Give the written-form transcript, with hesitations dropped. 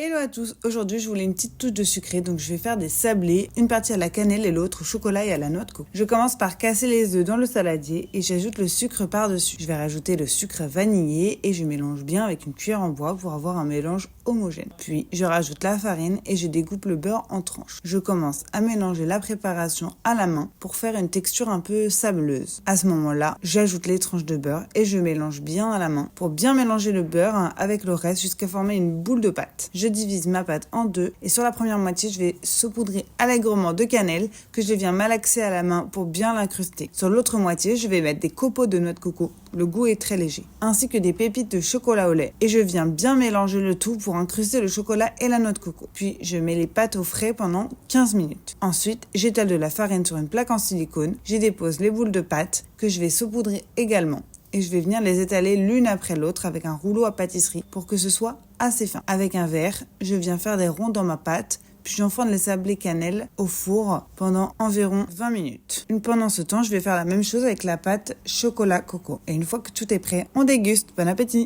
Hello à tous, aujourd'hui je voulais une petite touche de sucré, donc je vais faire des sablés, une partie à la cannelle et l'autre au chocolat et à la noix de coco. Je commence par casser les œufs dans le saladier et j'ajoute le sucre par-dessus. Je vais rajouter le sucre vanillé et je mélange bien avec une cuillère en bois pour avoir un mélange homogène. Puis je rajoute la farine et je découpe le beurre en tranches. Je commence à mélanger la préparation à la main pour faire une texture un peu sableuse. À ce moment-là, j'ajoute les tranches de beurre et je mélange bien à la main pour bien mélanger le beurre avec le reste jusqu'à former une boule de pâte. Je divise ma pâte en deux et sur la première moitié, je vais saupoudrer allègrement de cannelle que je viens malaxer à la main pour bien l'incruster. Sur l'autre moitié, je vais mettre des copeaux de noix de coco, le goût est très léger, ainsi que des pépites de chocolat au lait. Et je viens bien mélanger le tout pour incruster le chocolat et la noix de coco. Puis je mets les pâtes au frais pendant 15 minutes. Ensuite, j'étale de la farine sur une plaque en silicone, j'y dépose les boules de pâte que je vais saupoudrer également. Et je vais venir les étaler l'une après l'autre avec un rouleau à pâtisserie pour que ce soit assez fin. Avec un verre, je viens faire des ronds dans ma pâte, puis j'enfourne les sablés cannelle au four pendant environ 20 minutes. Pendant ce temps, je vais faire la même chose avec la pâte chocolat coco. Et une fois que tout est prêt, on déguste. Bon appétit!